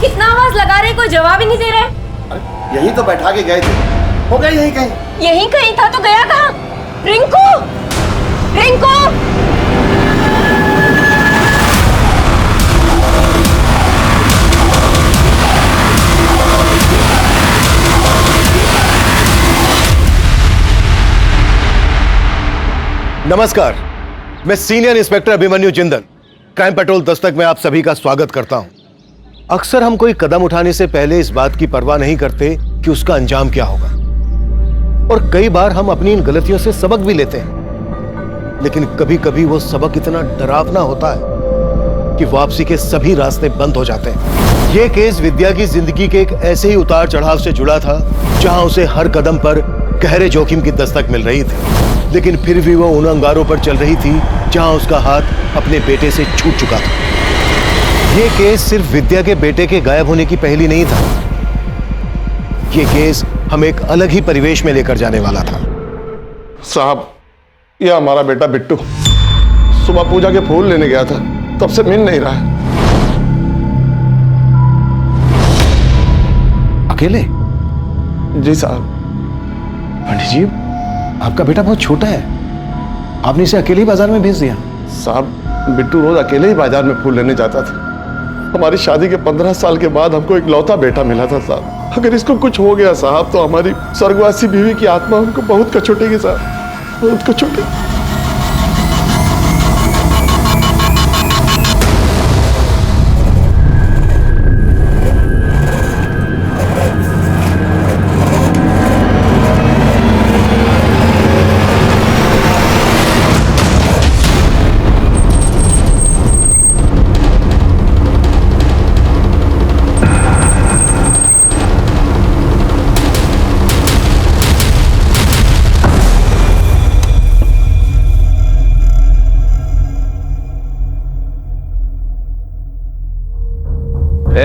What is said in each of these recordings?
कितना आवाज लगा रहे, कोई जवाब ही नहीं दे रहे। यही तो बैठा के गए थे, हो गए यही कहीं। यही कहीं था तो गया कहाँ? रिंकू, रिंकू। नमस्कार, मैं senior inspector Abhimanyu Jindal, crime petrol Dastak में आप सभी का स्वागत करता हूं। अक्सर हम कोई कदम उठाने से पहले इस बात की परवाह नहीं करते कि उसका अंजाम क्या होगा, और कई बार हम अपनी इन गलतियों से सबक भी लेते हैं, लेकिन कभी कभी वो सबक इतना डरावना होता है कि वापसी के सभी रास्ते बंद हो जाते हैं। यह केस विद्या की जिंदगी के एक ऐसे ही उतार चढ़ाव से जुड़ा था जहां उसे हर कदम पर गहरे जोखिम की दस्तक मिल रही थी, लेकिन फिर भी वो उन अंगारों पर चल रही थी जहां उसका हाथ अपने बेटे से छूट चुका था। यह केस सिर्फ विद्या के बेटे के गायब होने की पहेली नहीं था, यह केस हमें एक अलग ही परिवेश में लेकर जाने वाला था। साहब, यह हमारा बेटा बिट्टू सुबह पूजा के फूल लेने गया था, तब से मिल नहीं रहा है। अकेले? जी साहब। पंडित जी, आपका बेटा बहुत छोटा है, आपने इसे अकेले ही बाजार में भेज दिया? साहब, बिट्टू रोज अकेले ही बाजार में फूल लेने जाता था। हमारी शादी के 15 साल के बाद हमको एक लौता बेटा मिला था साहब। अगर इसको कुछ हो गया साहब तो हमारी स्वर्गवासी बीवी की आत्मा हमको बहुत कचोटेगी साहब, बहुत कचोटेगी।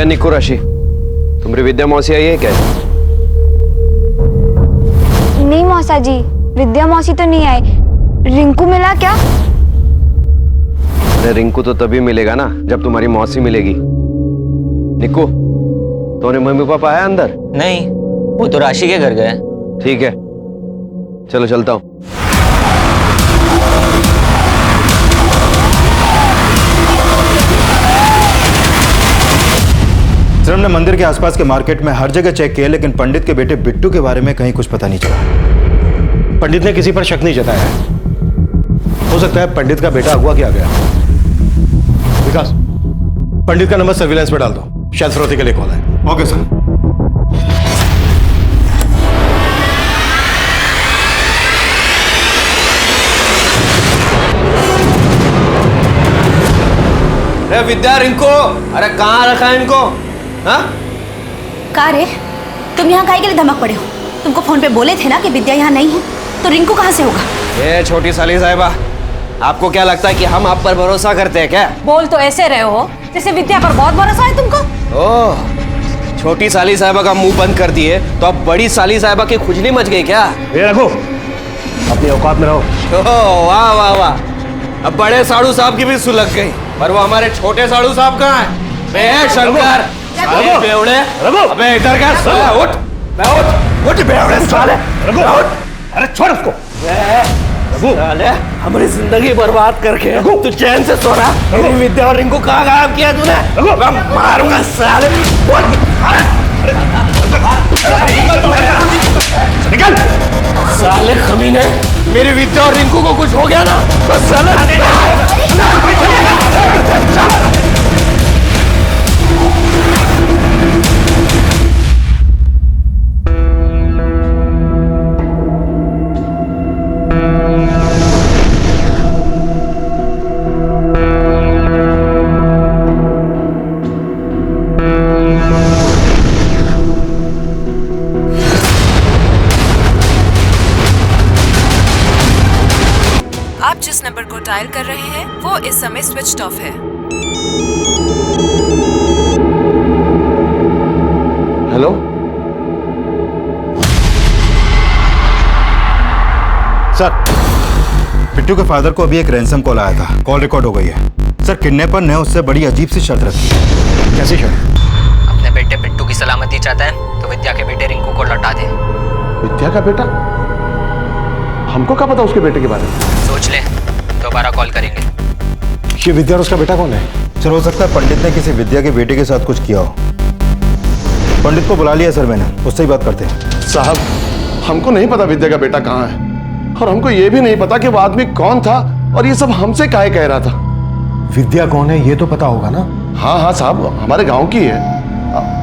निको राशि, तुम्हारी विद्या मौसी आई है क्या? नहीं मौसा जी, विद्या मौसी तो नहीं आई। रिंकू मिला क्या? अरे रिंकू तो तभी मिलेगा ना जब तुम्हारी मौसी मिलेगी। निको, तुम्हारे मम्मी पापा आया अंदर? नहीं, वो तो राशि के घर गए। ठीक है, चलो चलता हूं। सर, हमने मंदिर के आसपास के मार्केट में हर जगह चेक किया, लेकिन पंडित के बेटे बिट्टू के बारे में कहीं कुछ पता नहीं चला। पंडित ने किसी पर शक नहीं जताया है। हो सकता है पंडित का बेटा अगवा किया गया। विकास, पंडित का नंबर सर्विलांस पे डाल दो, शायद फिरौती के लिए कॉल है। Okay sir. अरे विद्या, रिंकू, अरे कहाँ रखा है इनको? हाँ? का रे, तुम यहाँ काहे के लिए धमक पड़े हो? तुमको फोन पे बोले थे ना कि विद्या यहाँ नहीं है, तो रिंकू कहाँ से होगा? ये छोटी साली साहिबा, आपको क्या लगता है कि हम आप पर भरोसा करते हैं क्या? बोल तो ऐसे रहे हो जैसे विद्या पर बहुत भरोसा है तुमको। ओह, छोटी साली साहिबा का मुंह बंद कर दिए तो अब बड़ी साली साहिबा की खुजली मच गई क्या? ये रखो, अपनी औकात में रहो। ओह वाह वाह वाह, अब बड़े साड़ू साहब की भी सुलग गई, पर वो हमारे छोटे साड़ू साहब कहाँ हैं? बे शंकर, साले बेवड़े, अबे इधर क्या साला? उठ, बे उठ बेवड़े साले, उठ, अरे छोड़ उसको। साले हमारी जिंदगी बर्बाद करके तू चैन से सो रहा? मेरी विद्या और रिंकू कहाँ गायब किया तूने? मैं मारूंगा साले। निकल साले कमीने, मेरी विद्या और रिंकू को कुछ हो गया ना तो साले। आप जिस नंबर को डायल कर रहे हैं वो इस समय स्विच्ड ऑफ है। हेलो, सर, बिट्टू के फादर को अभी एक रैंसम कॉल आया था, कॉल रिकॉर्ड हो गई है। सर, किडनैपर ने उससे बड़ी अजीब सी शर्त रखी है। कैसी शर्त? अपने सलामती चाहता है तो विद्या के बेटे रिंकू को लौटा दे। विद्या का बेटा? हमको क्या पता उसके बेटे के बारे में? सोच ले, दोबारा कॉल करेंगे। ये विद्या और उसका बेटा कौन है? सर हो सकता है पंडित ने किसी विद्या के बेटे के साथ कुछ किया हो। पंडित को बुला लिया सर मैंने, उससे ही बात करते हैं। साहब, हमको नहीं पता विद्या का बेटा कहाँ है, और हमको ये भी नहीं पता कि वो आदमी कौन था और ये सब हमसे काहे कह रहा था। विद्या कौन है ये तो पता होगा ना? हाँ हाँ साहब, हमारे गांव की है,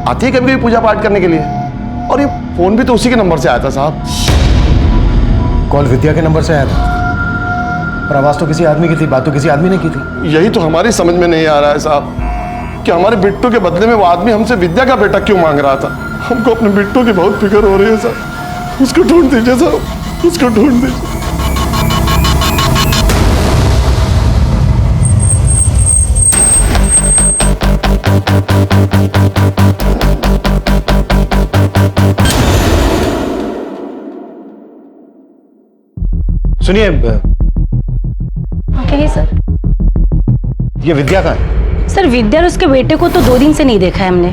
आती है कभी कभी पूजा पाठ करने के लिए, और ये फोन भी तो उसी के नंबर से आया था साहब। कॉल विद्या के नंबर से आया था, पर आवाज तो किसी आदमी की थी, बात तो किसी आदमी ने की थी। यही तो हमारी समझ में नहीं आ रहा है साहब कि हमारे बिट्टू के बदले में वो आदमी हमसे विद्या का बेटा क्यों मांग रहा था। हमको अपने बिट्टू की बहुत फिक्र हो रही है साहब, उसको ढूंढ दीजिए साहब, उसको ढूंढ दीजिए। सुनिए, कहिए सर। ये विद्या का है? सर विद्या और उसके बेटे को तो 2 दिन से नहीं देखा है हमने।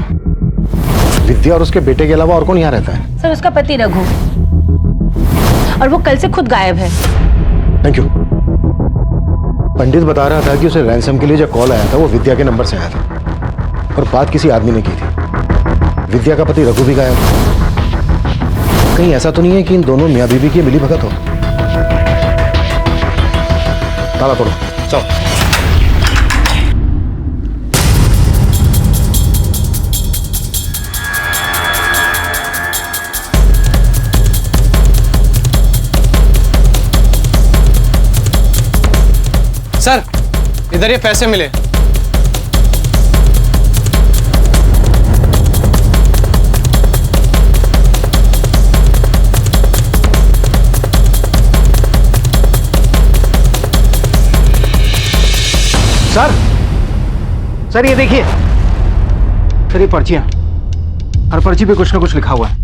विद्या और उसके बेटे के अलावा और कौन यहाँ रहता है? सर उसका पति रघु, और वो कल से खुद गायब है। Thank you. पंडित बता रहा था कि उसे रैंसम के लिए जो कॉल आया था वो विद्या के नंबर से आया था, और बात किसी आदमी ने की थी। विद्या का पति रघु भी गायब है। कहीं ऐसा तो नहीं है कि इन दोनों मियाँ बीवी की मिली भगत हो? ताला तोड़ो, चलो। सर, इधर ये पैसे मिले। सर ये देखिए, सर ये पर्चियां, हर पर्ची पे कुछ ना कुछ लिखा हुआ है।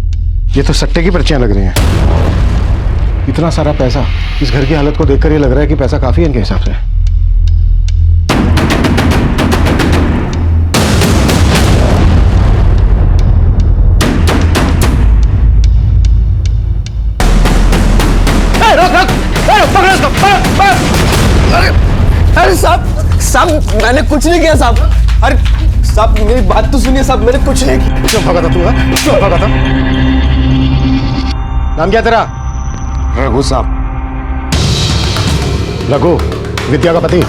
ये तो सट्टे की पर्चियां लग रही हैं। इतना सारा पैसा, इस घर की हालत को देखकर ये लग रहा है कि पैसा काफी है इनके हिसाब से। अरे साहब, मैंने कुछ नहीं किया साहब। अरे साहब, मेरी बात तो सुनिए साहब, मैंने कुछ नहीं किया। क्यों भागा था तू? क्यों भागा था? नाम क्या तेरा? रघु साहब। रघु, विद्या का पति?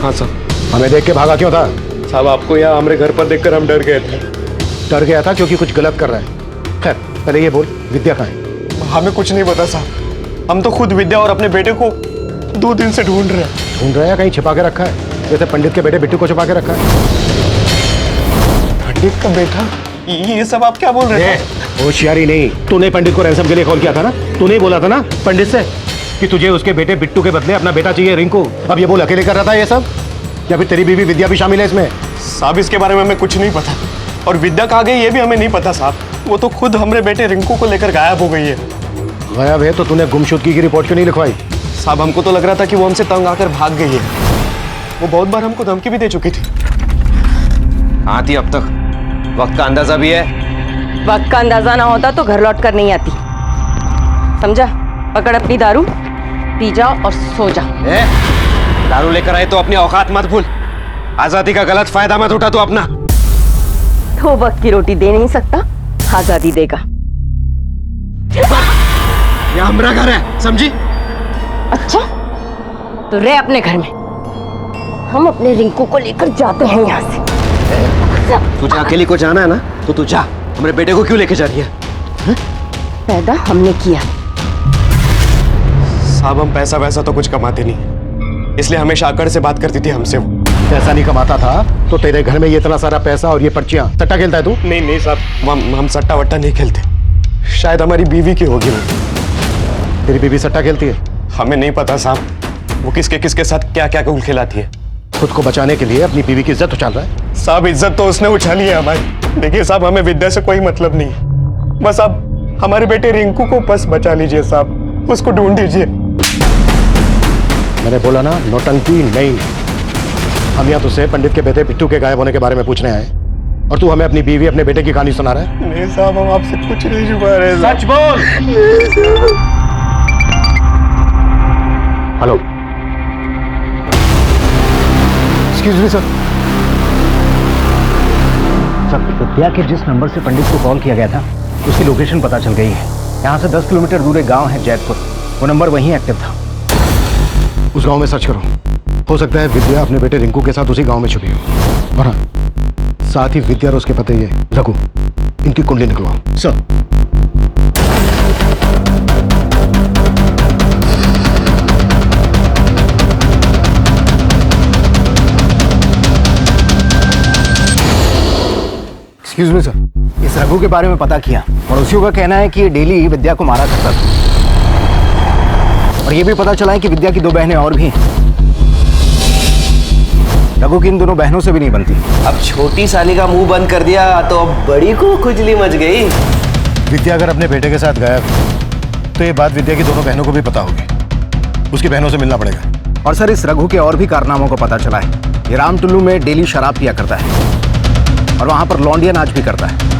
हाँ सर। हमें देख के भागा क्यों था? साहब, आपको यहाँ हमारे घर पर देखकर हम डर गए थे। डर गया था क्योंकि कुछ गलत कर रहा है। खैर, पहले ये बोल, विद्या कहाँ है? हमें कुछ नहीं पता साहब, हम तो खुद विद्या और अपने बेटे को 2 दिन से ढूंढ रहे हैं। ढूंढ रहा है? कहीं छिपा के रखा है जैसे पंडित के बेटे बिट्टू को छिपा के रखा है? पंडित का बेटा? ये सब आप क्या बोल रहे हैं? होशियारी नहीं, तूने पंडित को रैंसम के लिए कॉल किया था ना? तूने बोला था ना पंडित से कि तुझे उसके बेटे बिट्टू के बदले अपना बेटा चाहिए रिंकू। अब ये बोल अकेले कर रहा था ये सब, या फिर तेरी बीवी विद्या भी शामिल है इसमें? साहब, इसके बारे में हमें कुछ नहीं पता, और विद्या कहाँ गई ये भी हमें नहीं पता साहब। वो तो खुद हमारे बेटे रिंकू को लेकर गायब हो गई है। गायब है तो तूने गुमशुदगी की रिपोर्ट क्यों नहीं लिखवाई? साहब, हमको तो लग रहा था कि वो हमसे तंग आकर भाग गई है। वो बहुत बार हमको धमकी भी दे चुकी थी। हाँ थी अब तक। वक्त का अंदाजा भी है। वक्त का अंदाजा ना होता तो घर लौट कर नहीं आती, समझा? पकड़ अपनी दारू, पी जा और सो जा। दारू लेकर आए तो अपनी औकात मत भूल। आजादी का गलत फायदा मत उठा तो अपना। तो वक्त की रोटी दे नहीं सकता, आजादी देगा। ये हमारा घर है, समझी? अच्छा, तो रह अपने घर में, हम अपने रिंकू को लेकर जाते हैं यहाँ से। तुझे अकेली को जाना है ना, तो तू जा। हमारे बेटे को क्यों लेके जा रही है? पैदा हमने किया। साहब, हम पैसा वैसा तो कुछ कमाते नहीं, इसलिए हमेशा आकर से बात करती थी हमसे। वो पैसा नहीं कमाता था तो तेरे घर में ये इतना सारा पैसा और ये पर्चियां, सट्टा खेलता है तू? नहीं साहब, हम सट्टा वट्टा नहीं खेलते। शायद हमारी बीवी की होगी वो। तेरी बीवी सट्टा खेलती है? हमें नहीं पता साहब, वो किसके किसके साथ क्या क्या खेल खिलाती है। खुद को बचाने के लिए अपनी बीवी की इज्जत उछाल रहा है। साहब, इज्जत तो उसने उछाली है हमारी। देखिए साहब, हमें विद्या से कोई मतलब नहीं है। बस आप हमारे बेटे रिंकू को बस बचा लीजिए साहब, उसको ढूंढ दीजिए। मैंने बोला ना, नौटंकी नहीं। हम यहाँ तुझसे पंडित के बेटे बिट्टू के गायब होने के बारे में पूछने आए, और तू हमें अपनी बीवी अपने बेटे की कहानी सुना रहा है? नहीं साहब, हम आपसे कुछ नहीं छुपा रहे। सच बोल। Hello, excuse me sir. Sir, Vidya के जिस नंबर से पंडित को कॉल किया गया था उसकी लोकेशन पता चल गई है। यहाँ से 10 किलोमीटर दूर एक गांव है जैतपुर, वो नंबर वहीं एक्टिव था। उस गांव में सर्च करो, हो सकता है विद्या अपने बेटे रिंकू के साथ उसी गांव में छुपी हो। और हाँ, साथ ही विद्या और उसके पति ये रघु, इनकी कुंडली निकलवाओ। सर। एक्सक्यूज मी सर, इस रघु के बारे में पता किया, पड़ोसियों का कहना है कि ये डेली विद्या को मारा करता था। और ये भी पता चला है कि विद्या की 2 बहनें और भी हैं। रघु की इन दोनों बहनों से भी नहीं बनती। अब छोटी साली का मुंह बंद कर दिया तो अब बड़ी को खुजली मच गई। विद्या अगर अपने बेटे के साथ गायब तो ये बात विद्या की दोनों बहनों को भी पता होगी। उसकी बहनों से मिलना पड़ेगा। और सर, इस रघु के और भी कारनामों को पता चला है। ये राम टुल्लू में डेली शराब पिया करता है और वहां पर लौंडिया नाच भी करता है।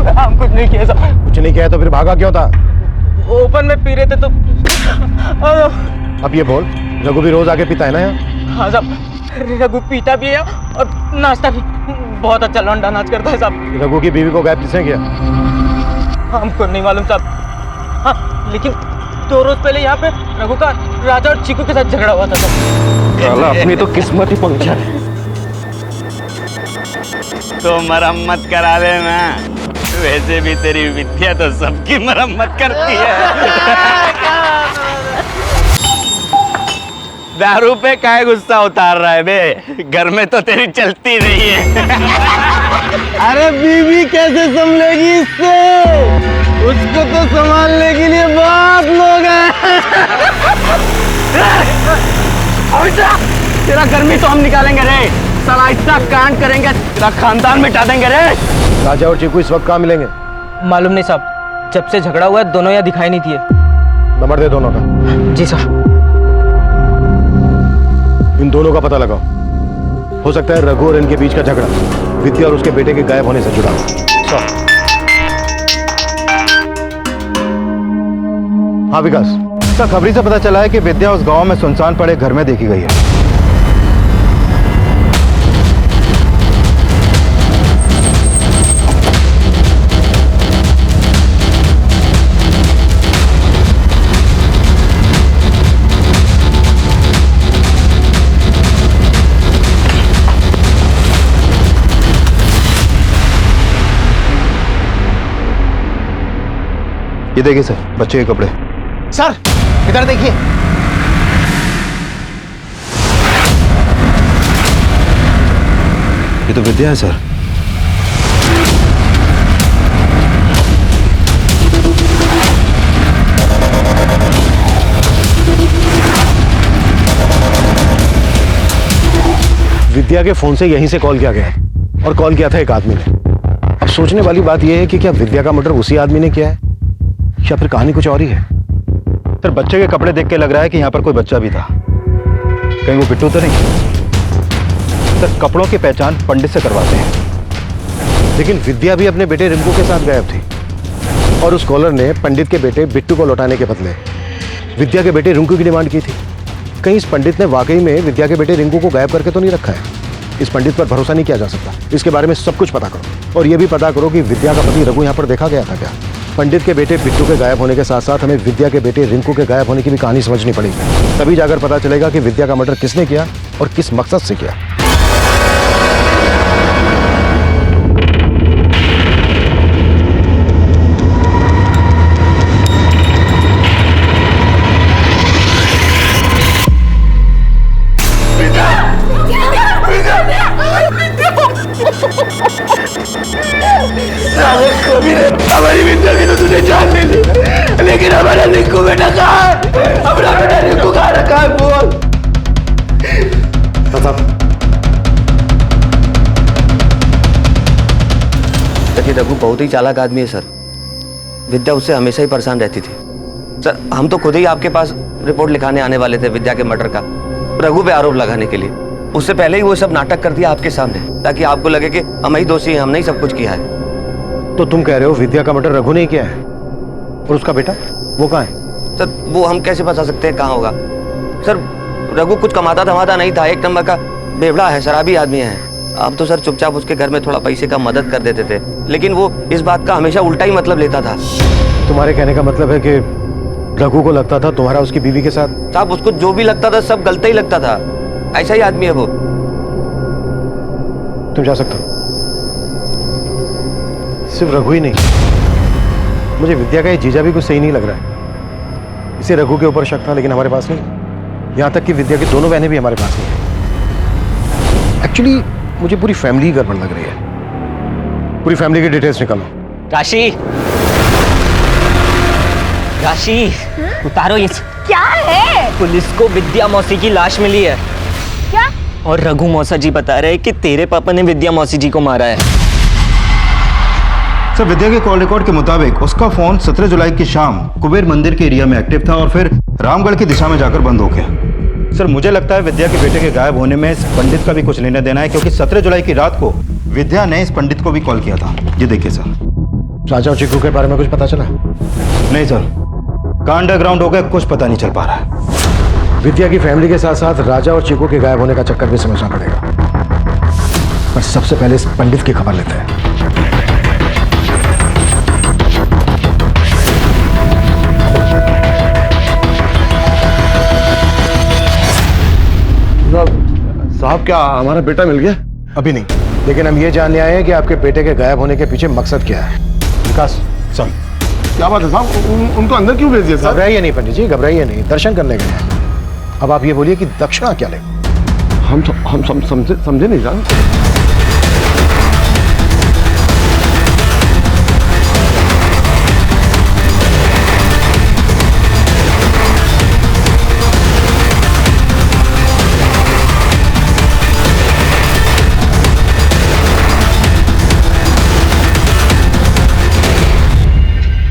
हम कुछ नहीं किया साहब। कुछ नहीं किया तो फिर भागा क्यों था? ओपन में पी रहे थे तो। अब ये बोल, रघु भी रोज आके पीता है ना यहाँ? हाँ साहब, रघु पीता भी है और नाचता भी। बहुत अच्छा लौंडा नाच करता है साहब। रघु की बीवी को गायब किसने किया? हमको नहीं मालूम साहब। हाँ, लेकिन 2 रोज पहले यहाँ पे रघु का राजा और चीकू के साथ झगड़ा हुआ था साहब। अपनी तो किस्मत ही पंक्चर है। तो मरम्मत करा लेना, वैसे भी तेरी विद्या तो सबकी मरम्मत करती है। दारू पे काहे गुस्सा उतार रहा है बे? घर में तो तेरी चलती नहीं है। अरे बीवी कैसे संभलेगी इससे? उसको तो संभालने के लिए बहुत लोग हैं। तेरा गर्मी तो हम निकालेंगे रे। साला इतना कांड करेंगे, तेरा खानदान मिटा देंगे रे। राजा और चीकू इस वक्त कहाँ मिलेंगे? मालूम नहीं साहब, जब से झगड़ा हुआ है दोनों यहाँ दिखाई नहीं दिए। नंबर दे दोनों का। जी साहब। इन दोनों का पता लगाओ। हो सकता है रघु और इनके बीच का झगड़ा विद्या और उसके बेटे के गायब होने से जुड़ा हो। हाँ विकास। सर, खबरी से पता चला है कि विद्या उस गांव में सुनसान पड़े घर में देखी गई है। ये देखिए सर, बच्चे के कपड़े। सर, इधर देखिए। ये तो विद्या है सर। विद्या के फोन से यहीं से कॉल किया गया और कॉल किया था एक आदमी ने। अब सोचने वाली बात यह है कि क्या विद्या का मर्डर उसी आदमी ने किया है या फिर कहानी कुछ और ही है? सर, बच्चे के कपड़े देख के लग रहा है कि यहाँ पर कोई बच्चा भी था। कहीं वो बिट्टू तो नहीं? सर, कपड़ों की पहचान पंडित से करवाते हैं। लेकिन विद्या भी अपने बेटे रिंकू के साथ गायब थी और उस कॉलर ने पंडित के बेटे बिट्टू को लौटाने के बदले विद्या के बेटे रिंकू की डिमांड की थी। कहीं इस पंडित ने वाकई में विद्या के बेटे रिंकू को गायब करके तो नहीं रखा है? इस पंडित पर भरोसा नहीं किया जा सकता। इसके बारे में सब कुछ पता करो और यह भी पता करो कि विद्या का पति रघु यहाँ पर देखा गया था क्या? पंडित के बेटे बिट्टू के गायब होने के साथ साथ हमें विद्या के बेटे रिंकू के गायब होने की भी कहानी समझनी पड़ेगी। तभी जाकर पता चलेगा कि विद्या का मर्डर किसने किया और किस मकसद से किया। हमारी विद्या की तो तुझे जान ले ली, लेकिन हमारा रिंकू बेटा कहाँ है? हमारा बेटा रिंकू कहाँ रखा है? बोल। रघु बहुत ही चालाक आदमी है सर। विद्या उससे हमेशा ही परेशान रहती थी सर। हम तो खुद ही आपके पास रिपोर्ट लिखाने आने वाले थे विद्या के मर्डर का, रघु पे आरोप लगाने के लिए। उससे पहले ही वो सब नाटक कर दिया आपके सामने, ताकि आपको लगे कि हम ही दोषी हैं, हमने ही सब कुछ किया है। तो तुम कह रहे हो विद्या का मर्डर रघु ने किया है, और उसका बेटा वो कहाँ है? सर वो हम कैसे बता सकते हैं कहाँ होगा सर। रघु कुछ कमाता धमाता नहीं था, एक नंबर का बेवड़ा है, शराबी आदमी है। आप तो सर चुपचाप उसके घर में थोड़ा पैसे का मदद कर देते थे, लेकिन वो इस बात का हमेशा उल्टा ही मतलब लेता था। तुम्हारे कहने का मतलब है कि रघु को लगता था तुम्हारा उसकी बीवी के साथ? साहब उसको जो भी लगता था सब गलत ही लगता था, ऐसा ही आदमी है वो। तुम जा सकते हो। सिर्फ रघु ही नहीं, मुझे विद्या का ये जीजा भी कुछ सही नहीं लग रहा है। इसे रघु के ऊपर शक था लेकिन हमारे पास नहीं। यहां तक कि विद्या की दोनों बहनें भी हमारे पास नहीं है। एक्चुअली मुझे पूरी फैमिली गड़बड़ लग रही है। पूरी फैमिली की डिटेल्स निकालो। राशि, राशि उतारो ये। क्या है? पुलिस को विद्या मौसी की लाश मिली है। क्या? और रघु मौसा जी बता रहे हैं कि तेरे पापा ने विद्या मौसी जी को मारा है। सर विद्या के कॉल रिकॉर्ड के मुताबिक उसका फोन 17 जुलाई की शाम कुबेर मंदिर के एरिया में एक्टिव था और फिर रामगढ़ की दिशा में जाकर बंद हो गया। सर मुझे लगता है विद्या के बेटे के गायब होने में इस पंडित का भी कुछ लेना देना है, क्योंकि 17 जुलाई की रात को विद्या ने इस पंडित को भी कॉल किया था। ये देखिए सर। राजा और चिक्कू के बारे में कुछ पता चला? नहीं सर, कहाँ अंडरग्राउंड हो गया कुछ पता नहीं चल पा रहा है। विद्या की फैमिली के साथ साथ राजा और चिक्कू के गायब होने का चक्कर भी समझना पड़ेगा। पर सबसे पहले इस पंडित की खबर लेते हैं। साहब क्या हमारा बेटा मिल गया? अभी नहीं, लेकिन हम ये जानने आए हैं कि आपके बेटे के गायब होने के पीछे मकसद क्या है। विकास सर, क्या बात है साहब, उनको अंदर क्यों भेज दिया साहब? घबराइए नहीं पंडित जी, घबराइए नहीं, दर्शन करने गए हैं। अब आप ये बोलिए कि दक्षिणा क्या ले? हम समझे नहीं साहब।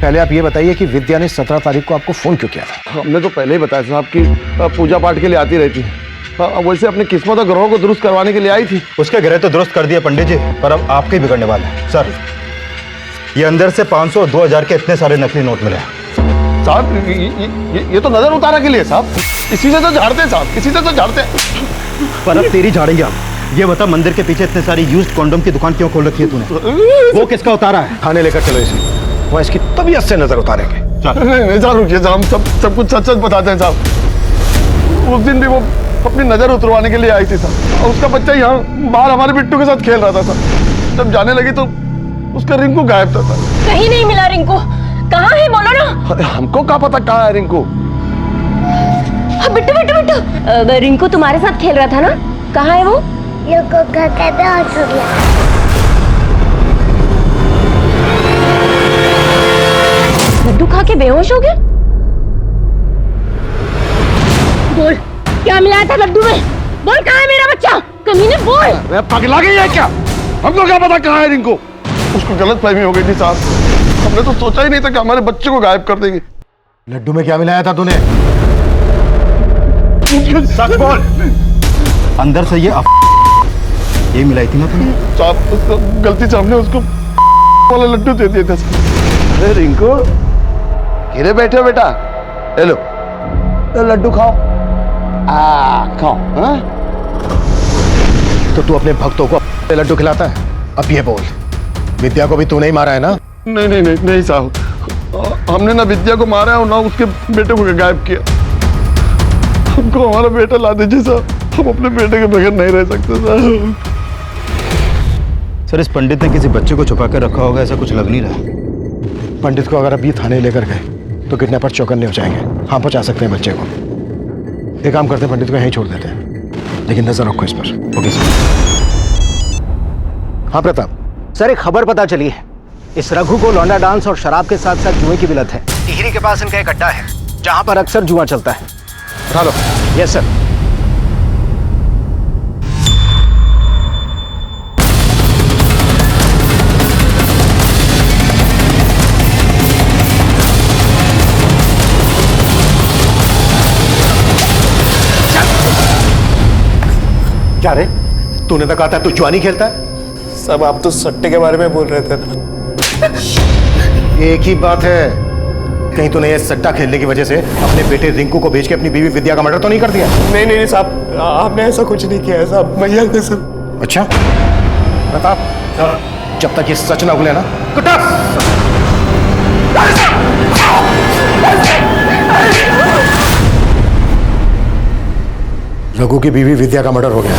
पहले आप ये बताइए कि विद्या ने 17 तारीख को आपको फोन क्यों किया था? हमने तो पहले ही बताया साहब कि पूजा पाठ के लिए आती रहती है। वैसे अपने किस्मत और ग्रहों को दुरुस्त करवाने के लिए आई थी। उसके ग्रह तो दुरुस्त कर दिए पंडित जी, पर अब आपके बिगड़ने वाले हैं। सर ये अंदर से 500 और 2000 के इतने सारे नकली नोट मिले साहब। ये तो नजर उतारा के लिए साहब, इसी से तो झाड़ते साहब, इसी से तो झाड़ते। पर अब तेरी झाड़ेंगे हम। ये बता मंदिर के पीछे इतने सारी यूज्ड कॉन्डोम की दुकान क्यों खोल रखी है तूने? वो किसका उतारा है? थाने लेकर चलो इसे, वह इसकी तबीयत से नजर उतारेंगे। नहीं साहब रुकिए साहब, हम सब कुछ सच बताते हैं साहब। उस दिन भी वो अपनी नजर उतरवाने के लिए आई थी साहब, और उसका बच्चा यहाँ बाहर हमारे बिट्टू के साथ खेल रहा था साहब। जब जाने लगी तो उसका रिंकू गायब था साहब। कहीं नहीं मिला रिंकू, कहाँ है बोलो ना। हमको क्या पता कहाँ है रिंकू। बिट्टू बिट्टू बिट्टू, रिंकू तुम्हारे साथ खेल रहा था ना, कहाँ है वो? लड्डू खा के बेहोश हो गया? बोल क्या मिलाया था लड्डू में? बोल कहाँ है मेरा बच्चा? कमीने बोल। पगला गई है क्या? हमको क्या पता कहाँ है रिंकू। उसको गलत फहमी हो गई थी साहब, हमने तो सोचा ही नहीं था कि हमारे बच्चे को गायब कर देगी। लड्डू में क्या मिलाया था तूने? सच बोल। अंदर से ये मिलाई थी ना तुमने? साहब गलती से हमने उसको वाला लड्डू दे दिए थे। अरे रिंकू गिरे बैठे हो बेटा, ले लो तो लड्डू खाओ। खाओ। हाँ? तो तू अपने भक्तों को लड्डू खिलाता है? अब ये बोल, विद्या को भी तूने ही मारा है ना? नहीं साहब, हमने ना विद्या को मारा है और ना उसके बेटे को गायब किया। हमको हमारा बेटा ला दीजिए साहब, हम अपने बेटे के बगैर नहीं रह सकते साहब। सर इस पंडित ने किसी बच्चे को छुपा कर रखा होगा, ऐसा कुछ लग नहीं रहा। पंडित को अगर अभी थाने लेकर गए तो किडनैपर चौकन्ने हो जाएंगे। हाँ पहुंचा सकते हैं बच्चे को। एक काम करते हैं, पंडित को यहीं छोड़ देते हैं, लेकिन नजर रखो इस पर। Okay sir. हाँ प्रताप सर, एक खबर पता चली है। इस रघु को लौंडा डांस और शराब के साथ साथ जुए की भी लत है। टिहरी के पास इनका एक अड्डा है जहां पर अक्सर जुआ चलता है। उठा लो। Yes sir. क्या रे, तूने तो कहा था तू जुआनी खेलता है? सब आप तो सट्टे के बारे में बोल रहे थे ना। एक ही बात है, कहीं तूने ये सट्टा खेलने की वजह से अपने बेटे रिंकू को भेज के अपनी बीवी विद्या का मर्डर तो नहीं कर दिया? नहीं नहीं साहब, आपने ऐसा कुछ नहीं किया है साहब, मैया कसम। अच्छा प्रताप, जब तक ये सच ना उगले ना, रघु की बीवी विद्या का मर्डर हो गया,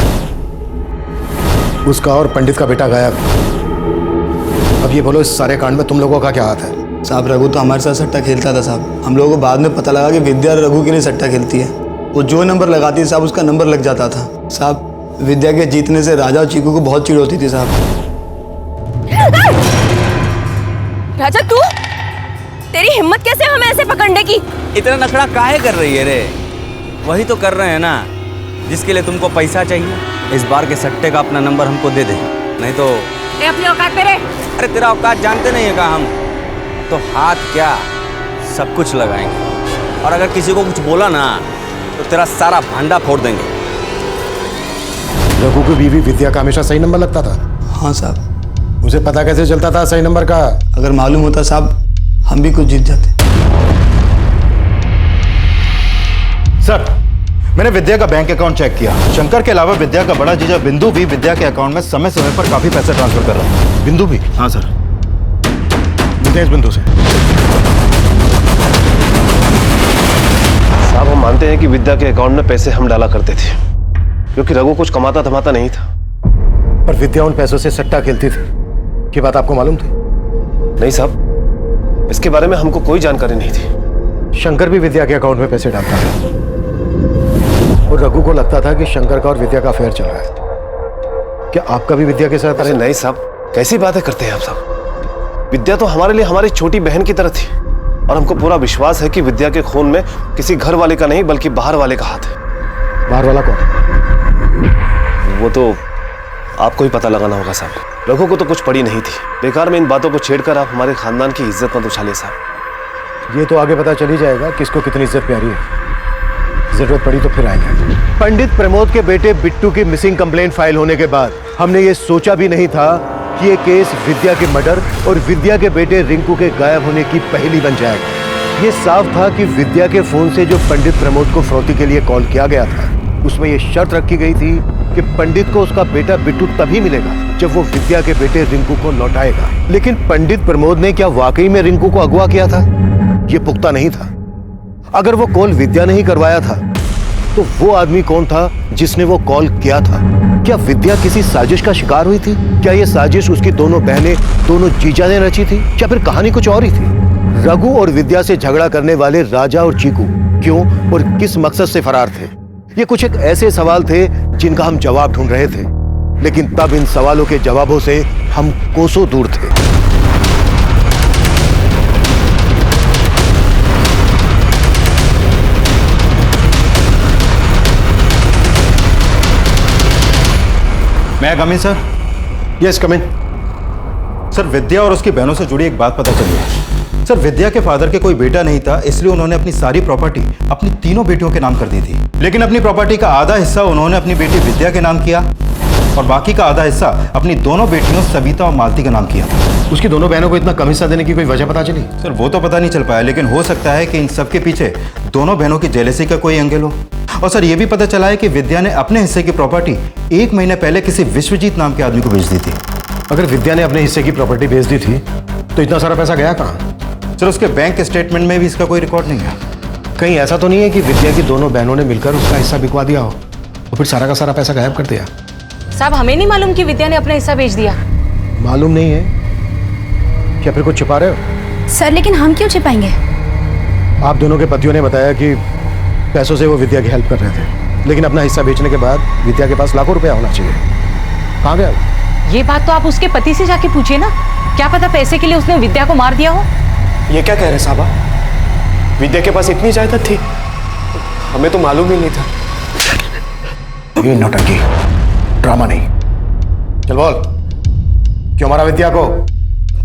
उसका और पंडित का बेटा गायब। अब ये बोलो, इस सारे कांड में तुम लोगों का क्या हाथ है? साहब रघु तो हमारे साथ सट्टा खेलता था साहब। हम लोगों को बाद में पता लगा कि विद्या रघु के लिए सट्टा खेलती है। वो जो नंबर लगाती है साहब, उसका नंबर लग जाता था साहब। विद्या के जीतने से राजा और चीकू को बहुत चिढ़ होती थी साहब। राजा तू, तेरी हिम्मत कैसे हमें ऐसे पकड़ने की? इतना नखड़ा काहे कर रही है रे? वही तो कर रहे हैं ना जिसके लिए तुमको पैसा चाहिए। इस बार के सट्टे का अपना नंबर हमको दे दे, नहीं तो अपनी औकात पे रहे। अरे तेरा औकात जानते नहीं है का हम तो हाथ क्या सब कुछ लगाएंगे, और अगर किसी को कुछ बोला ना तो तेरा सारा भांडा फोड़ देंगे। रघु की बीवी विद्या का हमेशा सही नंबर लगता था? हाँ साहब। उसे पता कैसे चलता था सही नंबर का? अगर मालूम होता साहब, हम भी कुछ जीत जाते। सर, मैंने विद्या का बैंक अकाउंट चेक किया। शंकर के अलावा विद्या का बड़ा जीजा बिंदु भी विद्या के अकाउंट में समय समय पर काफी पैसे ट्रांसफर कर रहा है। बिंदु भी? हाँ सर। इस बिंदु से साहब, हम मानते हैं कि विद्या के अकाउंट में पैसे हम डाला करते थे, क्योंकि रघु कुछ कमाता धमाता नहीं था। पर विद्या उन पैसों से सट्टा खेलती थी, ये बात आपको मालूम थी? नहीं साहब, इसके बारे में हमको कोई जानकारी नहीं थी। शंकर भी विद्या के अकाउंट में पैसे डालता था, और रघु को लगता था कि शंकर का और विद्या का अफेयर चल रहा है। क्या आपका भी विद्या के साथ? अरे नहीं साहब, कैसी बातें करते हैं आप साहब। विद्या तो हमारे लिए हमारी छोटी बहन की तरह थी, और हमको पूरा विश्वास है कि विद्या के खून में किसी घर वाले का नहीं बल्कि बाहर वाले का हाथ है। बाहर वाला कौन? वो तो आपको ही पता लगाना होगा साहब। रघु को तो कुछ पड़ी नहीं थी, बेकार में इन बातों को छेड़कर आप हमारे खानदान की इज्जत मत उछालिए साहब। ये तो आगे पता चल ही जाएगा किसको कितनी इज्जत प्यारी है। जरूरत पड़ी तो फिर आएंगे। पंडित प्रमोद के बेटे बिट्टू की मिसिंग कंप्लेंट फाइल होने के बाद हमने ये सोचा भी नहीं था कि ये केस विद्या के मर्डर और विद्या के बेटे रिंकू के गायब होने की पहेली बन जाएगा। ये साफ था कि विद्या के फोन से जो पंडित प्रमोद को फिरौती के लिए कॉल किया गया था, उसमें ये शर्त रखी गई थी कि पंडित को उसका बेटा बिट्टू तभी मिलेगा जब वो विद्या के बेटे रिंकू को लौटाएगा। लेकिन पंडित प्रमोद ने क्या वाकई में रिंकू को अगवा किया था? ये पुख्ता नहीं था। अगर वो कॉल विद्या ने ही करवाया था तो वो आदमी कौन था जिसने वो कॉल किया था? क्या विद्या किसी साजिश का शिकार हुई थी? क्या ये साजिश उसकी दोनों बहनें, दोनों जीजा ने रची थी, या फिर कहानी कुछ और ही थी? रघु और विद्या से झगड़ा करने वाले राजा और चीकू क्यों और किस मकसद से फरार थे? ये कुछ एक ऐसे सवाल थे जिनका हम जवाब ढूंढ रहे थे, लेकिन तब इन सवालों के जवाबों से हम कोसों दूर थे। मैं कम इन सर? यस कम इन। सर, विद्या और उसकी बहनों से जुड़ी एक बात पता चली है। सर, विद्या के फादर के कोई बेटा नहीं था, इसलिए उन्होंने अपनी सारी प्रॉपर्टी अपनी तीनों बेटियों के नाम कर दी थी। लेकिन अपनी प्रॉपर्टी का आधा हिस्सा उन्होंने अपनी बेटी विद्या के नाम किया, और बाकी का आधा हिस्सा अपनी दोनों बेटियों सविता और मालती का नाम किया था। उसकी दोनों बहनों को इतना कम हिस्सा देने की कोई वजह पता चली? सर, वो तो पता नहीं चल पाया, लेकिन हो सकता है कि इन सब के पीछे दोनों बहनों की जेलसी का कोई एंगल हो। और सर, ये भी पता चला है कि विद्या ने अपने हिस्से की प्रॉपर्टी 1 महीने पहले किसी विश्वजीत नाम के आदमी को बेच दी थी। अगर विद्या ने अपने हिस्से की प्रॉपर्टी बेच दी थी तो इतना सारा पैसा गया कहाँ? सर, उसके बैंक स्टेटमेंट में भी इसका कोई रिकॉर्ड नहीं है। कहीं ऐसा तो नहीं है कि विद्या की दोनों बहनों ने मिलकर उसका हिस्सा बिकवा दिया हो और फिर सारा का सारा पैसा गायब कर दिया? साहब, हमें नहीं मालूम कि विद्या ने अपना हिस्सा बेच दिया। मालूम नहीं है? क्या फिर कुछ छिपा रहे हो? सर, लेकिन हम क्यों छिपाएंगे? आप दोनों के पतियों ने बताया कि पैसों से वो विद्या की हेल्प कर रहे थे, लेकिन अपना हिस्सा बेचने के बाद विद्या के पास लाखों रुपया होना चाहिए। कहाँ गया? ये बात तो आप उसके पति से जाके पूछिए ना, क्या पता पैसे के लिए उसने विद्या को मार दिया हो। ये क्या कह रहे साहबा? विद्या के पास इतनी जायदाद थी? हमें तो मालूम ही नहीं था। ये नौटंकी, ड्रामा नहीं। चल बोल, क्यों मारा विद्या को?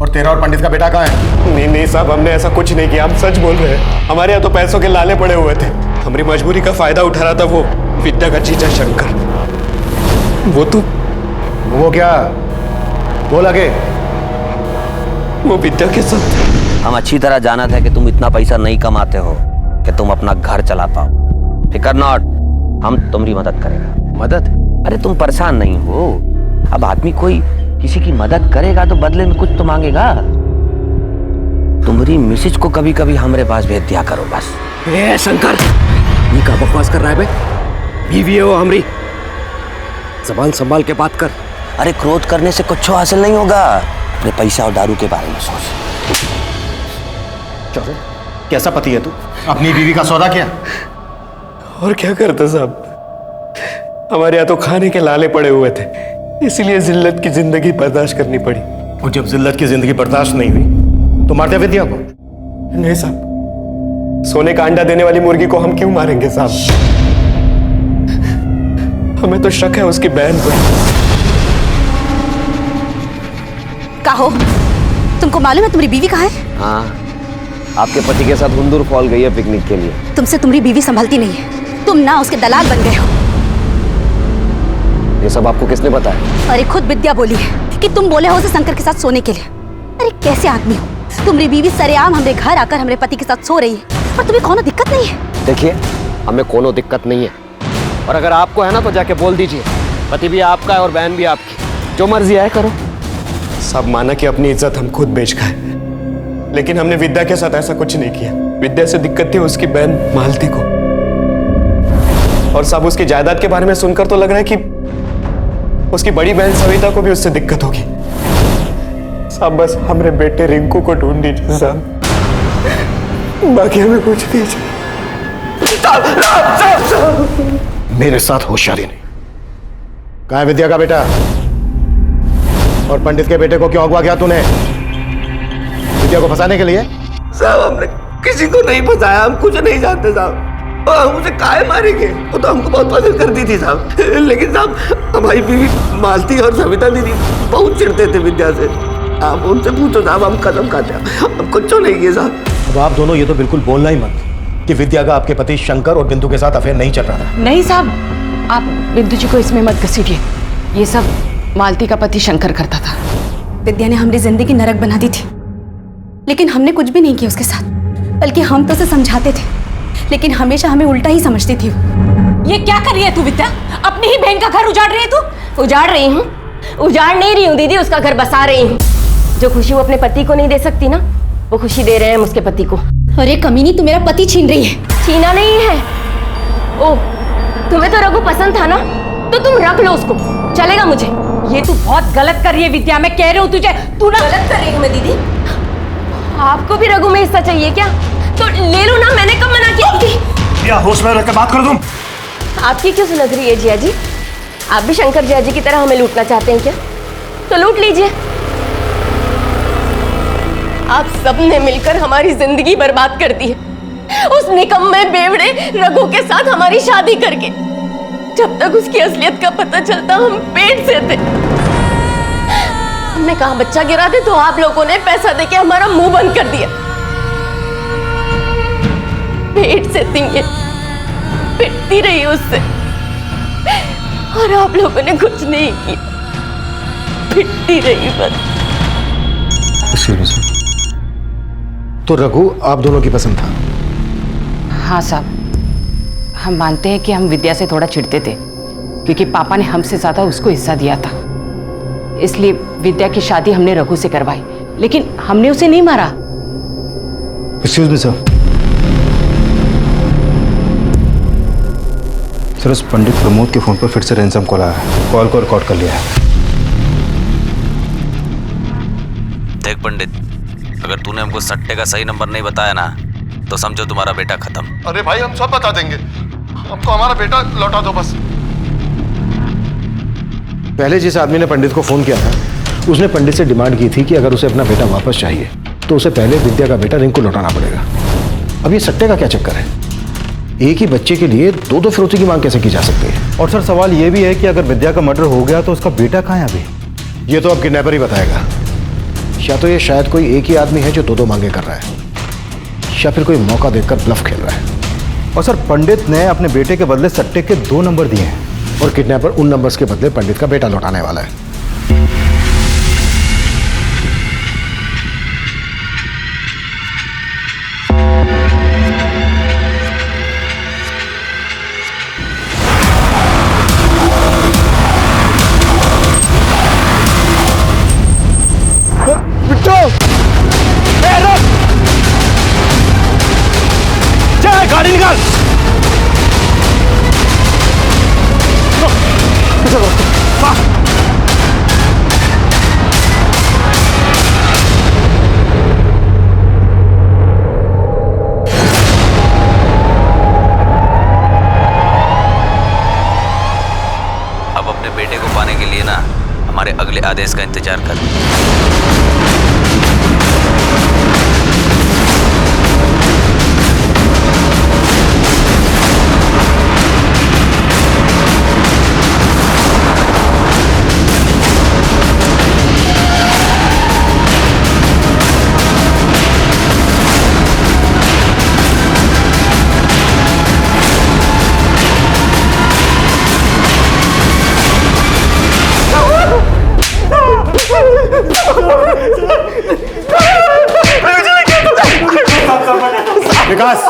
और तेरा और पंडित का बेटा कहाँ है? नहीं नहीं साहब, हमने ऐसा कुछ नहीं किया, हम सच बोल रहे हैं। हमारे यहाँ तो पैसों के लाले पड़े हुए थे, हमारी मजबूरी का फायदा उठा रहा था वो विद्या का जीजा शंकर। वो क्या? बोल आगे। वो विद्या के साथ। हम अच्छी तरह जाना था कि तुम इतना पैसा नहीं कमाते हो कि तुम अपना घर चला पाओ। फिकर नॉट, हम तुम्हारी मदद करेगा। मदद? अरे तुम परेशान नहीं हो। अब आदमी कोई किसी की मदद करेगा तो बदले में कुछ तो मांगेगा। तुम्हारी मिसेज को कभी कभी हमारे पास भेज दिया करो बस। ए शंकर, ये क्या बकवास कर रहा है बे? बीवी है वो हमारी, जबान संभाल के बात कर। अरे क्रोध करने से कुछ हासिल नहीं होगा। अपने पैसा और दारू के बारे में सोच। चलो, कैसा पति है तू? अपनी बीवी का सौदा किया? और क्या करता साहब, हमारे यहाँ तो खाने के लाले पड़े हुए थे, इसलिए जिल्लत की जिंदगी बर्दाश्त करनी पड़ी। और जब जिल्लत की जिंदगी बर्दाश्त नहीं हुई तो मारते विद्या को? नहीं साहब, सोने का अंडा देने वाली मुर्गी को हम क्यों मारेंगे साहब? हमें तो शक है उसकी बहन पर। कहो, तुमको मालूम है तुम्हारी बीवी कहाँ है? हाँ, आपके पति के साथ हुंदूर फॉल गई है पिकनिक के लिए। तुमसे तुम्हारी बीवी संभलती नहीं है, तुम ना उसके दलाल बन गए हो। ये सब आपको किसने बताया? अरे खुद विद्या बोली है कि तुम बोले हो उसे शंकर के साथ सोने के लिए। अरे कैसे आदमी हो? तुम्हारी बीवी सरेआम हमारे घर आकर हमारे पति के साथ सो रही है और तुम्हें कोनो दिक्कत नहीं है? देखिए, हमें कोनो दिक्कत नहीं है, और अगर आपको है ना तो जाके बोल दीजिए। पति भी आपका है और बहन भी आपकी, जो मर्जी आए करो। सब माना कि अपनी इज्जत हम खुद बेच खाए, लेकिन हमने विद्या के साथ ऐसा कुछ नहीं किया। विद्या से दिक्कत थी उसकी बहन मालती को, और सब उसकी जायदाद के बारे में सुनकर तो लग रहा है कि उसकी बड़ी बहन सविता को भी उससे दिक्कत होगी। साहब बस हमारे बेटे रिंकू को ढूंढ दीजिए साहब, बाकी हमें कुछ दीजिए। मेरे साथ होशियारी नहीं। कहाँ है विद्या का बेटा? और पंडित के बेटे को क्यों अगवा किया तूने? विद्या को फंसाने के लिए? साहब हमने किसी को नहीं फंसाया, हम कुछ नहीं जानते साहब। हम उसे काहे मारेंगे? वो तो हमको बहुत पसंद करती थी साहब, लेकिन साहब हमारी बीवी मालती और सविता दीदी बहुत चिढ़ते थे विद्या से। आप उनसे पूछो साहब, हम कसम खाते हैं हम कुछ नहीं किए साहब। अब आप दोनों ये तो बिल्कुल बोलना ही मत कि विद्या का आपके पति शंकर और बिंदु के साथ अफेयर नहीं चल रहा था। नहीं साहब, आप बिंदु जी को इसमें मत घसीटिए। ये सब मालती का पति शंकर करता था। विद्या ने हमारी जिंदगी नरक बना दी थी, लेकिन हमने कुछ भी नहीं किया उसके साथ। बल्कि हम तो उसे समझाते थे, लेकिन हमेशा हमें उल्टा ही समझती थी। ये क्या कर रही है तू विद्या? अपनी ही बहन का घर उजाड़ रही है तू? उजाड़ रही हूँ? उजाड़ नहीं रही हूँ दीदी, उसका घर बसा रही हूँ। जो खुशी वो अपने पति को नहीं दे सकती ना, वो खुशी दे रहे हैं हम उसके पति को। अरे कमीनी, तू मेरा पति छीन रही है। छीना नहीं है। ओ, तुम्हें तो रघु पसंद था ना, तो तुम रख लो उसको, चलेगा मुझे। ये तू बहुत गलत कर रही है विद्या, मैं कह रही हूँ तुझे। तू ना गलत कर रही हूँ मैं दीदी। आपको भी रघु में हिस्सा चाहिए क्या? तो ले लो ना, मैंने कब मना किया? या होश में रखकर बात कर तुम। आपकी क्यों सुलग रही है जिया जी? आप भी शंकर जिया जी की तरह हमें लूटना चाहते हैं क्या? तो लूट लीजिए। आप सबने मिलकर हमारी जिंदगी बर्बाद कर दी है, उस निकम्मे बेवड़े रघु के साथ हमारी शादी करके। जब तक उसकी असलियत का पता चलता हम पेट से थे। हमने कहा बच्चा गिरा दे, तो आप लोगों ने पैसा देके हमारा मुंह बंद कर दिया। पेट से थी ये, पिटती रही उससे, और आप लोगों ने कुछ नहीं किया, पिटती रही बस। तो रघु आप दोनों की पसंद था? हाँ साहब, हम मानते हैं कि हम विद्या से थोड़ा चिढ़ते थे, क्योंकि पापा ने हमसे ज्यादा उसको हिस्सा दिया था। इसलिए विद्या की शादी हमने रघु से करवाई, लेकिन हमने उसे नहीं मारा। Excuse me sir. सर, उस पंडित प्रमोद के फोन पर फिर से रैंसम कॉल आया है। कॉल को रिकॉर्ड कर लिया है। देख पंडित, अगर तूने हमको सट्टे का सही नंबर नहीं बताया ना, तो समझो तुम्हारा बेटा खत्म। अरे भाई, हम सब बता देंगे, हमको हमारा बेटा लौटा दो बस। पहले जिस आदमी ने पंडित को फोन किया था, उसने पंडित से डिमांड की थी कि अगर उसे अपना बेटा वापस चाहिए तो उसे पहले विद्या का बेटा रिंकू लौटाना पड़ेगा। अब ये सट्टे का क्या चक्कर है? एक ही बच्चे के लिए दो दो फिरौती की मांग कैसे की जा सकती है? और सर सवाल ये भी है कि अगर विद्या का मर्डर हो गया तो उसका बेटा कहाँ है अभी? ये तो अब किडनैपर ही बताएगा। या तो ये शायद कोई एक ही आदमी है जो दो दो मांगे कर रहा है, या फिर कोई मौका देखकर ब्लफ खेल रहा है। और सर, पंडित ने अपने बेटे के बदले सट्टे के 2 नंबर दिए हैं। और किडनैपर उन नंबर्स के बदले पंडित का बेटा लौटाने वाला है। गाड़ी निकाल। अब अपने बेटे को पाने के लिए ना हमारे अगले आदेश का इंतजार कर। विकास,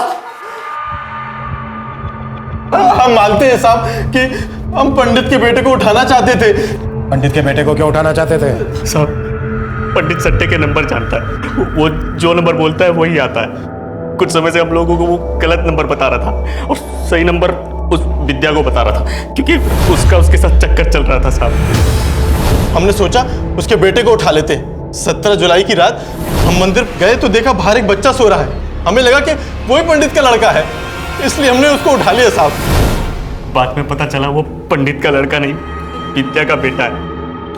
हम मानते हैं साहब कि हम पंडित के बेटे को उठाना चाहते थे। पंडित के बेटे को क्यों उठाना चाहते थे? साहब, पंडित सट्टे के नंबर जानता है, वो जो नंबर बोलता है वही आता है। कुछ समय से हम लोगों को वो गलत नंबर बता रहा था और सही नंबर उस विद्या को बता रहा था, क्योंकि उसका उसके साथ चक्कर चल रहा था साहब। हमने सोचा उसके बेटे को उठा लेते। 17 जुलाई की रात हम मंदिर गए तो देखा बाहर एक बच्चा सो रहा है। हमें लगा कि वही पंडित का लड़का है, इसलिए हमने उसको उठा लिया साहब। बाद में पता चला वो पंडित का लड़का नहीं, विद्या का बेटा है।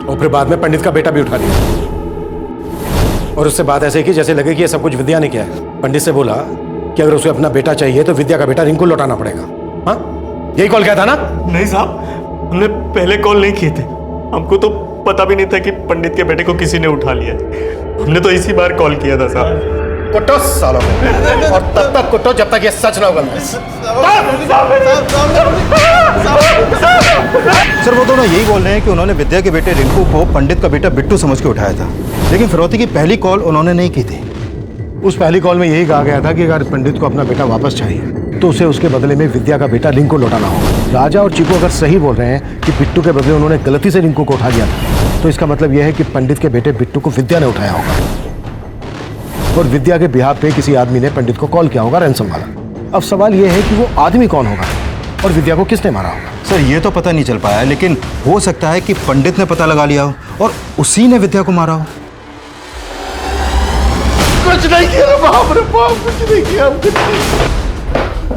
और फिर बाद में पंडित का बेटा भी उठा लिया और उससे बात ऐसे की जैसे लगे कि ये सब कुछ विद्या ने किया है। पंडित से बोला कि अगर उसे अपना बेटा चाहिए तो विद्या का बेटा रिंकू लौटाना पड़ेगा। हाँ, यही कॉल किया था ना? नहीं साहब, हमने पहले कॉल नहीं किए थे। हमको तो पता भी नहीं था कि पंडित के बेटे को किसी ने उठा लिया है। हमने तो इसी बार कॉल किया था साहब। कुटो सालों में, और तब तक कुटो जब तक ये सच ना होगा। सर, वो दोनों यही बोल रहे हैं कि उन्होंने विद्या के बेटे रिंकू को पंडित का बेटा बिट्टू समझ के उठाया था, लेकिन फिरौती की पहली कॉल उन्होंने नहीं की थी। उस पहली कॉल में यही कहा गया था कि अगर पंडित को अपना बेटा वापस चाहिए तो उसे उसके बदले में विद्या का बेटा रिंकू लौटाना होगा। राजा और चीकू अगर सही बोल रहे हैं कि बिट्टू के बदले उन्होंने गलती से रिंकू को उठा लिया था, तो इसका मतलब यह है कि पंडित के बेटे बिट्टू को विद्या ने उठाया होगा और विद्या के बिहाफ पे किसी आदमी ने पंडित को कॉल किया होगा रैंसम वाला। अब सवाल यह है कि वो आदमी कौन होगा और विद्या को किसने मारा होगा। सर, ये तो पता नहीं चल पाया, लेकिन हो सकता है कि पंडित ने पता लगा लिया हो और उसी ने विद्या को मारा हो। कुछ नहीं किया बाप रे बाप, कुछ नहीं किया।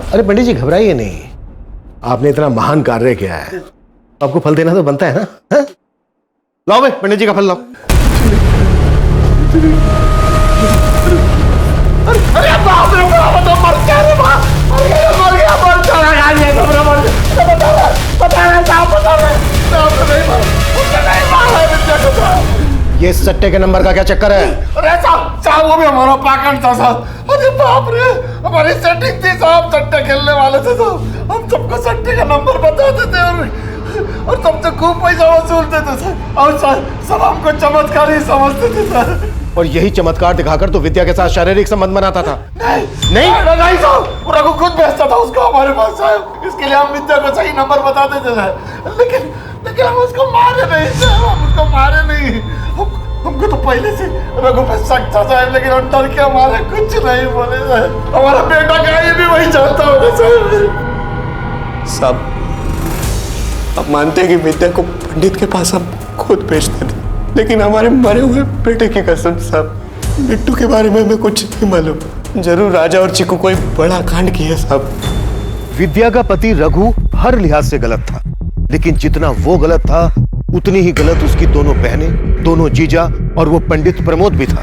अरे पंडित जी, घबराइए नहीं, आपने इतना महान कार्य किया है, आपको फल देना तो बनता है ना। हा? लाओ भाई पंडित जी का फल लाओ। अरे बाप रे बाप, तो मर गया रे बाप, मर गया मर चला गया ये तो मर गया। पता नहीं साहब, पता नहीं मारा विद्या को साहब। ये सट्टे के नंबर का क्या चक्कर है? अरे साहब वो भी हमारा पाकट था साहब। अरे बाप रे, हमारी सेटिंग थी साहब, सट्टे खेलने वाले थे साहब। हम सबको सट्टे का नंबर बताते थे और तब तक खूब पैसा वसूलते थे सर, और सब हमको चमत्कार ही समझते थे सर। और यही चमत्कार दिखाकर तो विद्या के साथ शारीरिक संबंध बनाता था। नहीं साहब, रघु खुद भेजता था उसको हमारे पास साहब। इसके लिए हम विद्या को सही नंबर बताते थे सर, लेकिन हम उसको मारे नहीं साहब, हम उसको मारे नहीं। हमको तो पहले से रघु पे शक था साहब, लेकिन हम डर के हमारे कुछ नहीं बोले साहब। हमारा बेटा क्या ये भी वही चाहता होगा साहब, अब मानते हैं कि विद्या को पंडित के पास हम खुद भेजते थे, लेकिन हमारे मरे हुए बेटे की कसम साहब, बिट्टू के बारे में हमें कुछ नहीं मालूम। जरूर राजा और चिकू कोई बड़ा कांड किया साहब। विद्या का पति रघु हर लिहाज से गलत था, लेकिन जितना वो गलत था उतनी ही गलत उसकी दोनों बहनें, दोनों जीजा और वो पंडित प्रमोद भी था।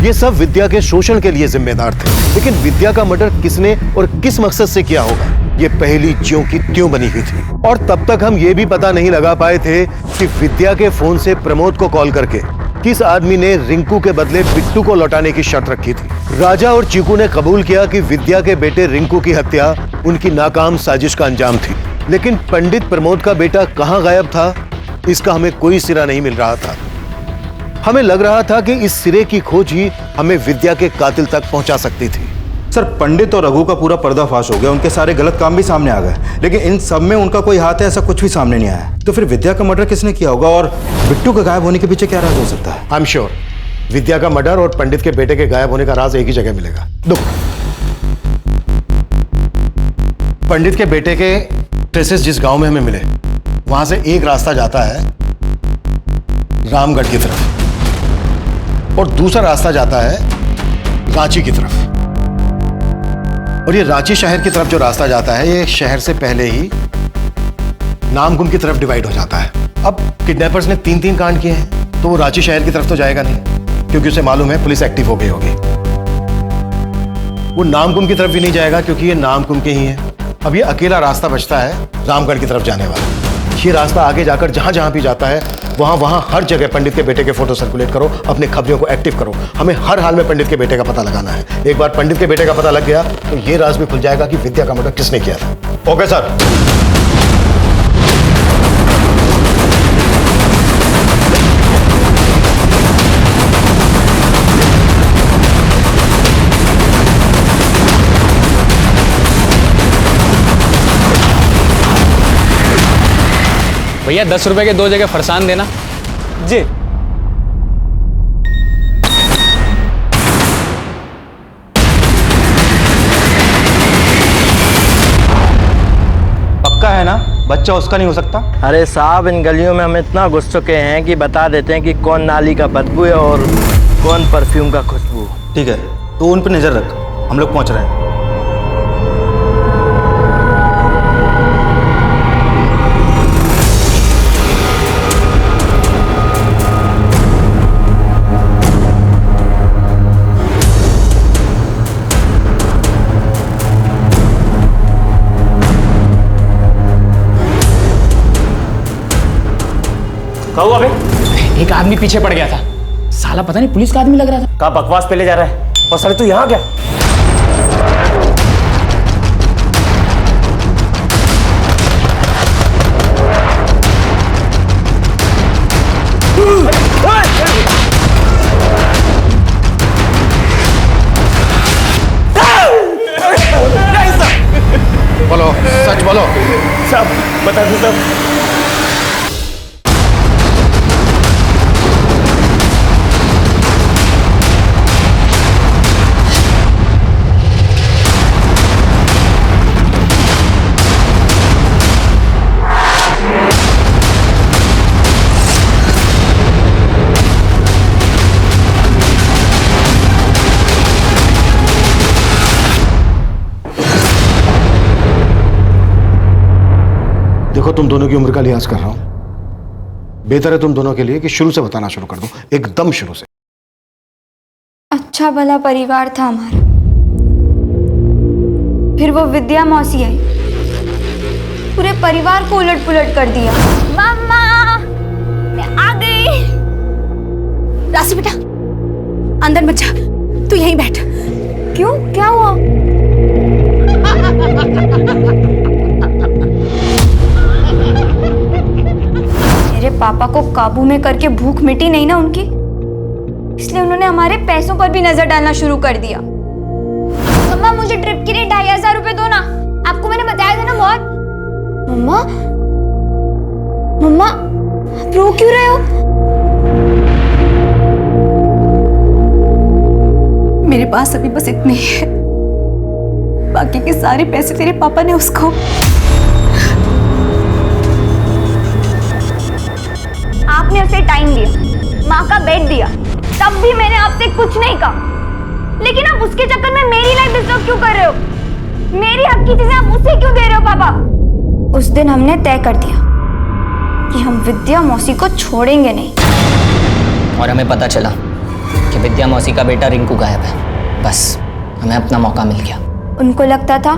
ये सब विद्या के शोषण के लिए जिम्मेदार थे, लेकिन विद्या का मर्डर किसने और किस मकसद से किया होगा, ये पहली ज्यों की त्यों बनी हुई थी। और तब तक हम ये भी पता नहीं लगा पाए थे कि विद्या के फोन से प्रमोद को कॉल करके किस आदमी ने रिंकू के बदले बिट्टू को लौटाने की शर्त रखी थी। राजा और चीकू ने कबूल किया कि विद्या के बेटे रिंकू की हत्या उनकी नाकाम साजिश का अंजाम थी, लेकिन पंडित प्रमोद का बेटा कहां गायब था, इसका हमें कोई सिरा नहीं मिल रहा था। हमें लग रहा था कि इस सिरे की खोज ही हमें विद्या के कातिल तक पहुंचा सकती थी। सर, पंडित और रघु का पूरा पर्दाफाश हो गया, उनके सारे गलत काम भी सामने आ गए, लेकिन इन सब में उनका कोई हाथ है ऐसा कुछ भी सामने नहीं आया। तो फिर विद्या का मर्डर किसने किया होगा और बिट्टू के गायब होने के पीछे क्या राज हो सकता है? आई एम श्योर विद्या का मर्डर और पंडित के बेटे के गायब होने का राज एक ही जगह मिलेगा। दो, पंडित के बेटे के ट्रेसेस जिस गांव में हमें मिले, वहां से एक रास्ता जाता है रामगढ़ की तरफ और दूसरा रास्ता जाता है रांची की तरफ। और ये रांची शहर की तरफ जो रास्ता जाता है, ये शहर से पहले ही नामकुम की तरफ डिवाइड हो जाता है। अब किडनैपर्स ने 3-3 कांड किए हैं, तो वो रांची शहर की तरफ तो जाएगा नहीं, क्योंकि उसे मालूम है पुलिस एक्टिव हो गई होगी। वो नामकुम की तरफ भी नहीं जाएगा, क्योंकि ये नामकुम के ही है। अब ये अकेला रास्ता बचता है रामगढ़ की तरफ जाने वाला। ये रास्ता आगे जाकर जहां जहां भी जाता है, वहां वहां हर जगह पंडित के बेटे के फोटो सर्कुलेट करो, अपने खबरियों को एक्टिव करो। हमें हर हाल में पंडित के बेटे का पता लगाना है। एक बार पंडित के बेटे का पता लग गया तो ये राज भी खुल जाएगा कि विद्या का मर्डर किसने किया था। Okay sir. भैया 10 रुपए के 2 जगह फरसान देना। जी। पक्का है ना, बच्चा उसका नहीं हो सकता? अरे साहब, इन गलियों में हम इतना घुस चुके हैं कि बता देते हैं कि कौन नाली का बदबू है और कौन परफ्यूम का खुशबू। ठीक है, तो उन पर नजर रख, हम लोग पहुंच रहे हैं। कहो अबे, एक आदमी पीछे पड़ गया था, साला पता नहीं पुलिस का आदमी लग रहा था। कहाँ बकवास पे ले जा रहा है? और साले तू यहाँ क्या? बोलो, सच बोलो। सब बता दो सब। देखो, तुम दोनों की उम्र का लिहाज कर रहा हूं। बेहतर है तुम दोनों के लिए कि शुरू से बताना शुरू कर दो, एकदम शुरू से। अच्छा भला परिवार था हमारा, फिर वो विद्या मौसी आई, पूरे परिवार को उलट पुलट कर दिया। मम्मा, मैं आ गई। राशि बेटा, अंदर मत जा, तू यहीं बैठ। क्यों, क्या हुआ? मेरे पापा को काबू में करके भूख मिटी नहीं ना उनकी, इसलिए उन्होंने हमारे पैसों पर भी नजर डालना शुरू कर दिया। मम्मा, मुझे ट्रिप के लिए 2500 रुपए दो ना, आपको मैंने बताया था ना बहुत। मम्मा, मम्मा, आप रो क्यों रहे हो? मेरे पास अभी बस इतने ही है, बाकी के सारे पैसे तेरे पापा ने उसको। आपने उसे टाइम दिया, माँ का बेड दिया, तब भी मैंने आपसे कुछ नहीं कहा। लेकिन आप उसके चक्कर में मेरी लाइफ डिस्टर्ब क्यों कर रहे हो? मेरी हक की चीजें आप उसे क्यों दे रहे हो पापा? उस दिन हमने तय कर दिया कि हम विद्या मौसी को छोड़ेंगे नहीं। और हमें पता चला कि विद्या मौसी का बेटा रिंकू गायब है। बस हमें अपना मौका मिल गया। उनको लगता था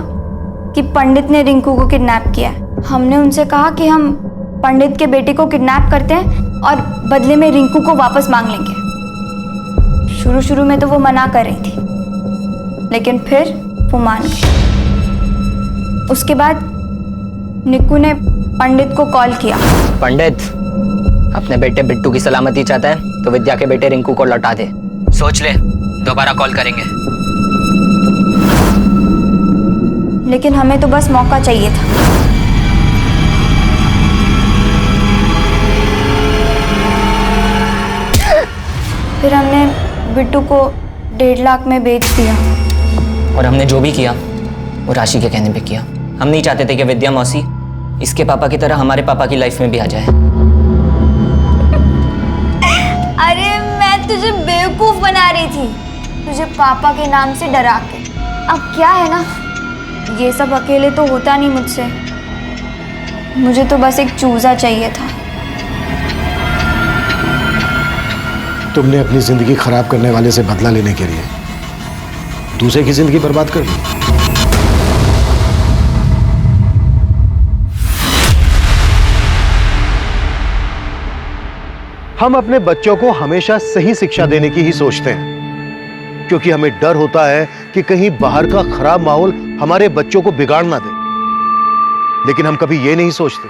कि पंडित ने रिंकू को किडनैप किया है। हमने उनसे कहा कि हम पंडित के बेटे को किडनैप करते हैं और बदले में रिंकू को वापस मांग लेंगे। शुरू शुरू में तो वो मना कर रही थी, लेकिन फिर वो मान गई। उसके बाद निक्कू ने पंडित को कॉल किया। पंडित अपने बेटे बिट्टू की सलामती चाहता है तो विद्या के बेटे रिंकू को लौटा दे। सोच ले, दोबारा कॉल करेंगे। लेकिन हमें तो बस मौका चाहिए था। फिर हमने बिट्टू को 1.5 लाख में बेच दिया। और हमने जो भी किया वो राशि के कहने पे किया। हम नहीं चाहते थे कि विद्या मौसी इसके पापा की तरह हमारे पापा की लाइफ में भी आ जाए। अरे मैं तुझे बेवकूफ बना रही थी, तुझे पापा के नाम से डरा के। अब क्या है ना, ये सब अकेले तो होता नहीं मुझसे। मुझे तो बस एक चूजा चाहिए था। तुमने अपनी जिंदगी खराब करने वाले से बदला लेने के लिए दूसरे की जिंदगी बर्बाद कर दी। हम अपने बच्चों को हमेशा सही शिक्षा देने की ही सोचते हैं, क्योंकि हमें डर होता है कि कहीं बाहर का खराब माहौल हमारे बच्चों को बिगाड़ ना दे। लेकिन हम कभी ये नहीं सोचते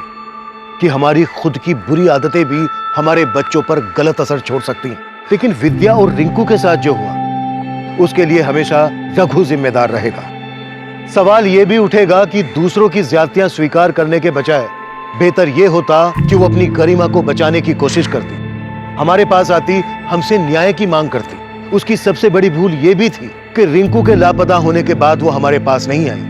कि हमारी खुद की बुरी आदतें भी हमारे बच्चों पर गलत असर छोड़ सकती हैं। लेकिन विद्या और रिंकू के साथ जो हुआ उसके लिए हमेशा रघु जिम्मेदार रहेगा। सवाल यह भी उठेगा कि दूसरों की ज्यादतियां स्वीकार करने के बजाय बेहतर यह होता कि वो अपनी गरिमा को बचाने की कोशिश करती, हमारे पास आती, हमसे न्याय की मांग करती। उसकी सबसे बड़ी भूल यह भी थी कि रिंकू के लापता होने के बाद वो हमारे पास नहीं आई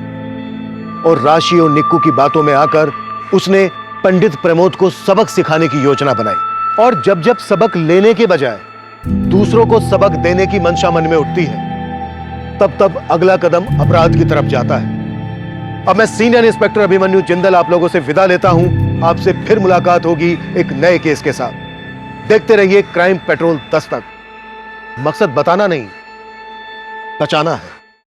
और राशि और निक्कू की बातों में आकर उसने पंडित प्रमोद को सबक सिखाने की योजना बनाई। और जब जब सबक लेने के बजाय दूसरों को सबक देने की मंशा मन में उठती है, तब तब अगला कदम अपराध की तरफ जाता है। अब मैं सीनियर इंस्पेक्टर अभिमन्यु जिंदल आप लोगों से विदा लेता हूं। आपसे फिर मुलाकात होगी एक नए केस के साथ। देखते रहिए क्राइम पेट्रोल दस्तक। मकसद बताना नहीं, बचाना है।